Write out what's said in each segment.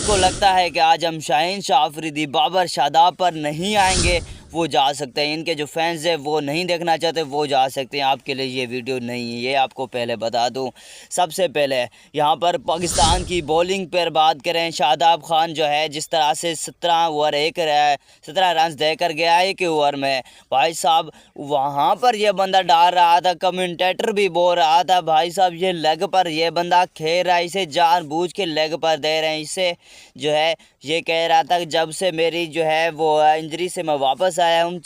जिसको लगता है कि आज हम शाहीन शाह अफरीदी बाबर शादाब पर नहीं आएंगे वो जा सकते हैं। इनके जो फैंस हैं वो नहीं देखना चाहते वो जा सकते हैं। आपके लिए ये वीडियो नहीं है, ये आपको पहले बता दूं। सबसे पहले यहाँ पर पाकिस्तान की बॉलिंग पर बात करें। शादाब खान जो है जिस तरह से 17 रन देकर गया एक ओवर में, भाई साहब वहाँ पर ये बंदा डाल रहा था, कमेंटेटर भी बोल रहा था भाई साहब ये लेग पर ये बंदा खेल रहा है, इसे जानबूझ के लेग पर दे रहे हैं। इसे जो है ये कह रहा था कि जब से मेरी जो है वो इंजरी से मैं वापस आया हूँ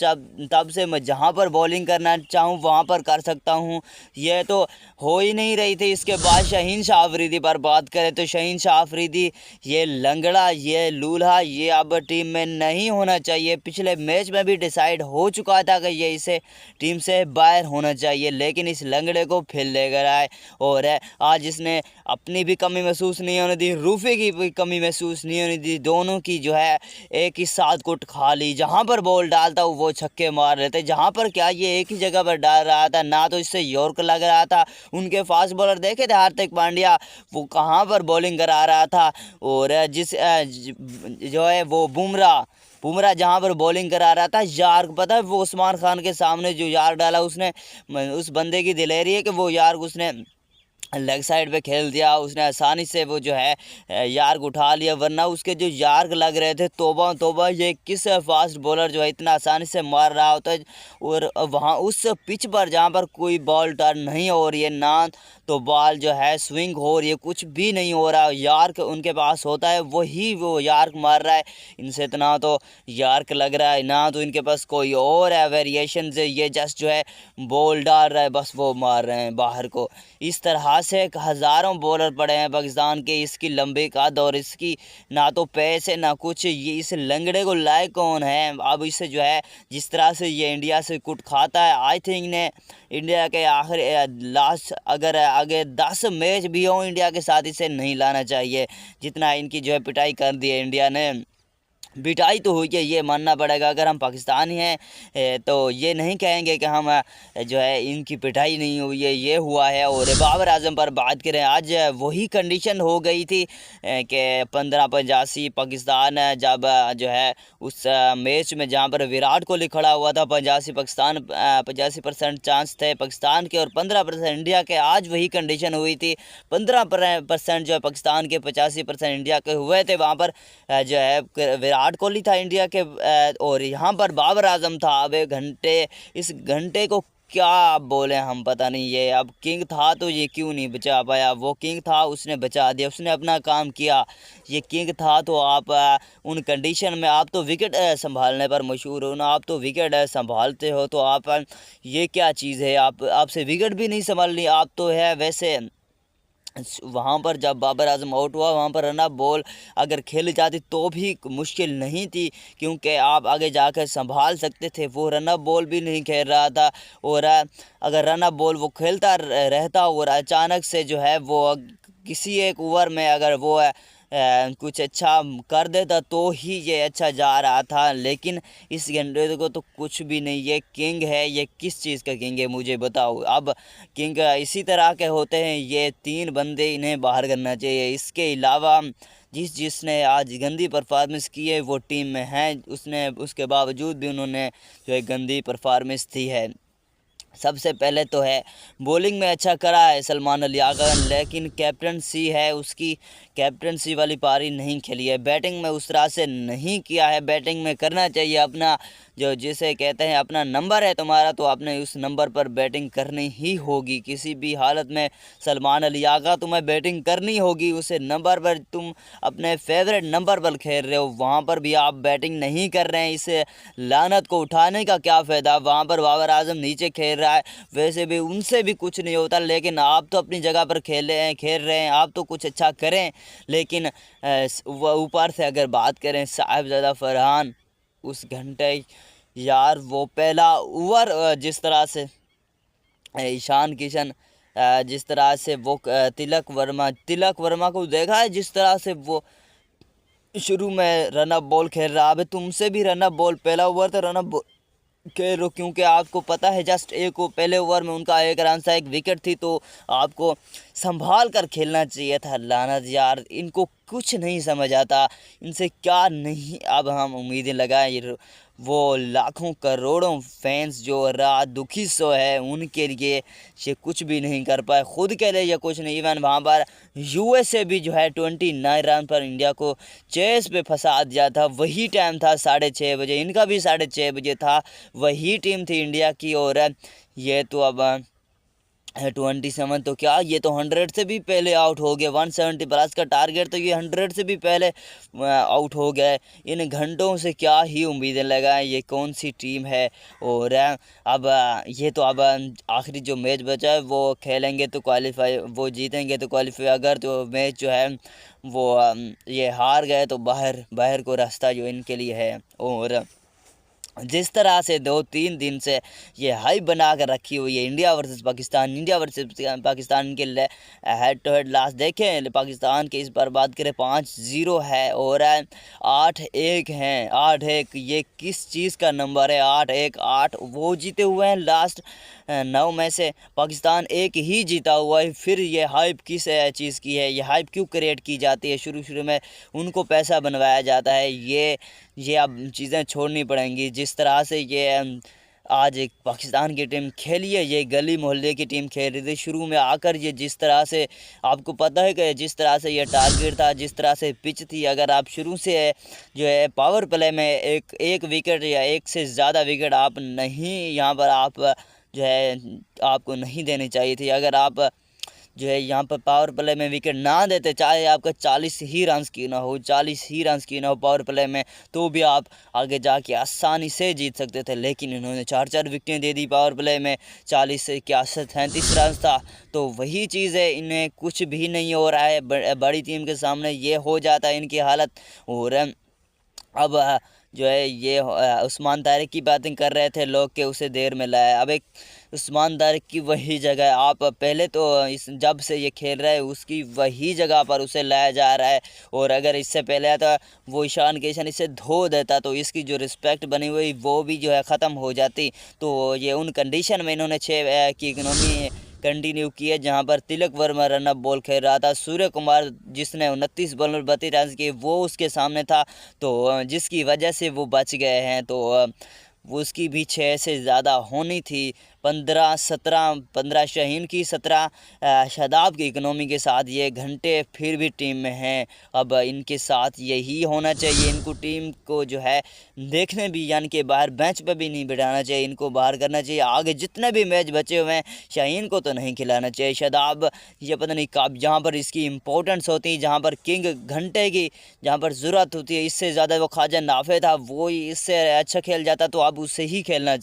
तब से मैं जहाँ पर बॉलिंग करना चाहूँ वहाँ पर कर सकता हूँ। ये तो हो ही नहीं रही थी। इसके बाद शाहीन शाह अफरीदी पर बात करें तो शाहीन शाह अफरीदी ये लंगड़ा, ये लूल्हा, ये अब टीम में नहीं होना चाहिए। पिछले मैच में भी डिसाइड हो चुका था कि ये इसे टीम से बाहर होना चाहिए, लेकिन इस लंगड़े को फिर लेकर आए और आज इसने अपनी भी कमी महसूस नहीं होने दी, रूफी की भी कमी महसूस नहीं होने दी। दोनों की जो है एक ही साथ कुट खा ली। जहाँ पर बॉल डालता वो छक्के मार लेते, जहाँ पर क्या ये एक ही जगह पर डाल रहा था ना, तो इससे यॉर्क लग रहा था। उनके फास्ट बॉलर देखे थे हार्दिक पांड्या, वो कहाँ पर बॉलिंग करा रहा था। और जो है वो बुमराह जहाँ पर बॉलिंग करा रहा था, यार्क पता है वो उस्मान खान के सामने जो यार्क डाला उसने, उस बंदे की दिलेरी है कि वो यार्क उसने लेग साइड पे खेल दिया। उसने आसानी से वो जो है यार्क उठा लिया, वरना उसके जो यार्क लग रहे थे तौबा तौबा, ये किस फास्ट बॉलर जो है इतना आसानी से मार रहा होता है। और वहाँ उस पिच पर जहाँ पर कोई बॉल टर्न नहीं हो रही है ना, तो बॉल जो है स्विंग हो रही है, कुछ भी नहीं हो रहा। यार्क उनके पास होता है वही वो यार्क मार रहा है। इनसे इतना तो यार्क लग रहा है ना, तो इनके पास कोई और है वेरिएशन से, ये जस्ट जो है बॉल डाल रहा है बस वो मार रहे हैं बाहर को। इस तरह से हज़ारों बॉलर पड़े हैं पाकिस्तान के। इसकी लंबी कद और इसकी ना तो पैसे ना कुछ, ये इस लंगड़े को लायक कौन है। अब इसे जो है जिस तरह से ये इंडिया से कुट खाता है, आई थिंक ने इंडिया के आखिर लास्ट अगर आगे 10 मैच भी हो इंडिया के साथ इसे नहीं लाना चाहिए। जितना इनकी जो है पिटाई कर दी है इंडिया ने, पिटाई तो हुई है ये मानना पड़ेगा। अगर हम पाकिस्तानी हैं तो ये नहीं कहेंगे कि हम जो है इनकी पिटाई नहीं हुई है, ये हुआ है। और बाबर आजम पर बात करें, आज वही कंडीशन हो गई थी कि 15-85 पाकिस्तान जब जो है उस मैच में जहां पर विराट कोहली खड़ा हुआ था, 85% चांस थे पाकिस्तान के और 15% इंडिया के। आज वही कंडीशन हुई थी, 15% जो है पाकिस्तान के, 85% इंडिया के हुए थे। वहाँ पर जो है विराट कोहली था इंडिया के और यहाँ पर बाबर आजम था। अब एक घंटे, इस घंटे को क्या बोले हम, पता नहीं। ये अब किंग था तो ये क्यों नहीं बचा पाया। वो किंग था, उसने बचा दिया, उसने अपना काम किया। ये किंग था तो आप उन कंडीशन में, आप तो विकेट संभालने पर मशहूर हो ना, आप तो विकेट संभालते हो, तो आप ये क्या चीज़ है, आपसे विकेट भी नहीं संभालनी। आप तो है वैसे वहाँ पर जब बाबर आजम आउट हुआ, वहाँ पर रन अप बॉल अगर खेली जाती तो भी मुश्किल नहीं थी, क्योंकि आप आगे जाकर संभाल सकते थे। वो रन अप बॉल भी नहीं खेल रहा था, और अगर रन अप बॉल वो खेलता रहता और अचानक से जो है वो किसी एक ओवर में अगर वो कुछ अच्छा कर देता तो ही ये अच्छा जा रहा था। लेकिन इस घंटे को तो कुछ भी नहीं। ये किंग है, ये किस चीज़ का किंग है मुझे बताओ। अब किंग इसी तरह के होते हैं, ये 3 बंदे इन्हें बाहर करना चाहिए। इसके अलावा जिसने आज गंदी परफॉर्मेंस की है वो टीम में है, उसके बावजूद भी उन्होंने जो है गंदी परफॉर्मेंस दी है। सबसे पहले तो है बॉलिंग में अच्छा करा है सलमान अली आगा, लेकिन कैप्टनसी है उसकी, कैप्टनसी वाली पारी नहीं खेली है। बैटिंग में उस तरह से नहीं किया है। बैटिंग में करना चाहिए अपना, जो जिसे कहते हैं अपना नंबर है तुम्हारा, तो आपने उस नंबर पर बैटिंग करनी ही होगी किसी भी हालत में। सलमान अली आगा तुम्हें बैटिंग करनी होगी, उसे नंबर पर तुम अपने फेवरेट नंबर पर खेल रहे हो, वहाँ पर भी आप बैटिंग नहीं कर रहे हैं। इस लानत को उठाने का क्या फ़ायदा। वहाँ पर बाबर आजम नीचे खेल रहा है, वैसे भी उनसे भी कुछ नहीं होता, लेकिन आप तो अपनी जगह पर खेल रहे हैं, आप तो कुछ अच्छा करें। लेकिन ऊपर से अगर बात करें साहिबजादा फरहान, उस घंटे यार वो पहला ओवर जिस तरह से ईशान किशन, जिस तरह से वो तिलक वर्मा को देखा है, जिस तरह से वो शुरू में रन अप बॉल खेल रहा है। अबे तुमसे भी रन अप बॉल, पहला ओवर तो रन अप खेल रहे हो, क्योंकि आपको पता है जस्ट पहले ओवर में उनका 1 रन था, 1 विकेट थी, तो आपको संभाल कर खेलना चाहिए था। लानत यार, इनको कुछ नहीं समझ आता इनसे क्या नहीं। अब हम उम्मीदें लगाएं वो लाखों करोड़ों फैंस जो रात दुखी सो है उनके लिए ये कुछ भी नहीं कर पाए, खुद के लिए ये कुछ नहीं। इवन वहाँ पर यूएसए भी जो है 29 रन पर इंडिया को चेस पे फंसा दिया था। वही टाइम था 6:30 बजे, इनका भी 6:30 बजे था, वही टीम थी इंडिया की। और ये तो अब 27 तो क्या, ये तो 100 से भी पहले आउट हो गए। 170 प्लस का टारगेट तो ये 100 से भी पहले आउट हो गए। इन घंटों से क्या ही उम्मीदें लगाएं, ये कौन सी टीम है। और अब ये तो अब आखिरी जो मैच बचा है वो खेलेंगे तो क्वालिफाई, वो जीतेंगे तो क्वालिफाई, अगर तो मैच जो है वो ये हार गए तो बाहर को रास्ता जो इनके लिए है। और जिस तरह से 2-3 दिन से ये हाइप बना कर रखी हुई है इंडिया वर्सेस पाकिस्तान के हेड टू हेड लास्ट देखें पाकिस्तान के, इस पर बात करें 5-0 है और 8-1 हैं। 8-1 ये किस चीज़ का नंबर है? 8-1 वो जीते हुए हैं लास्ट 9 में से, पाकिस्तान एक ही जीता हुआ है। फिर ये हाइप किस चीज़ की है? ये हाइप क्यों क्रिएट की जाती है? शुरू में उनको पैसा बनवाया जाता है। ये अब चीज़ें छोड़नी पड़ेंगी। जिस तरह से ये आज एक पाकिस्तान की टीम खेली है, ये गली मोहल्ले की टीम खेल रही थी। शुरू में आकर ये जिस तरह से, आपको पता है कि जिस तरह से ये टारगेट था, जिस तरह से पिच थी, अगर आप शुरू से जो है पावर प्ले में एक विकेट या एक से ज़्यादा विकेट आप नहीं, यहाँ पर आप जो है आपको नहीं देनी चाहिए थी। अगर आप जो है यहाँ पर पावर प्ले में विकेट ना देते, चाहे आपका 40 ही रन की ना हो, 40 ही रन की ना हो पावर प्ले में, तो भी आप आगे जाके आसानी से जीत सकते थे। लेकिन इन्होंने 4 विकेटें दे दी पावर प्ले में, 40 से 33 रन था। तो वही चीज़ है, इन्हें कुछ भी नहीं हो रहा है। बड़ी टीम के सामने ये हो जाता है इनकी हालत। और अब जो है ये उस्मान तारिक की बातें कर रहे थे लोग के उसे देर में लाया। अब एक उस्मान तारिक की वही जगह, आप पहले तो इस जब से ये खेल रहा है उसकी वही जगह पर उसे लाया जा रहा है। और अगर इससे पहले आता वो ईशान किशन इसे धो देता तो इसकी जो रिस्पेक्ट बनी हुई वो भी जो है ख़त्म हो जाती। तो ये उन कंडीशन में इन्होंने 6 की इकनॉमी कंटिन्यू की है, जहां पर तिलक वर्मा रनअप बॉल खेल रहा था। सूर्य कुमार जिसने 29 बॉल में 32 रन किए वो उसके सामने था, तो जिसकी वजह से वो बच गए हैं। तो वो उसकी भी 6 से ज़्यादा होनी थी। 15 शाहीन की, 17 शादाब की इकनॉमी के साथ ये घंटे फिर भी टीम में हैं। अब इनके साथ यही होना चाहिए, इनको टीम को जो है देखने भी, यानी कि बाहर बेंच पर भी नहीं बिठाना चाहिए, इनको बाहर करना चाहिए। आगे जितने भी मैच बचे हुए हैं शाहीन को तो नहीं खिलाना चाहिए। शादाब ये पता नहीं कब, जहाँ पर इसकी इम्पोर्टेंस होती है, जहाँ पर किंग घंटे की जहाँ पर ज़रूरत होती है, इससे ज़्यादा वो ख्वाजा नाफे था, वो इससे अच्छा खेल जाता तो अब उससे ही खेलना चाहिए।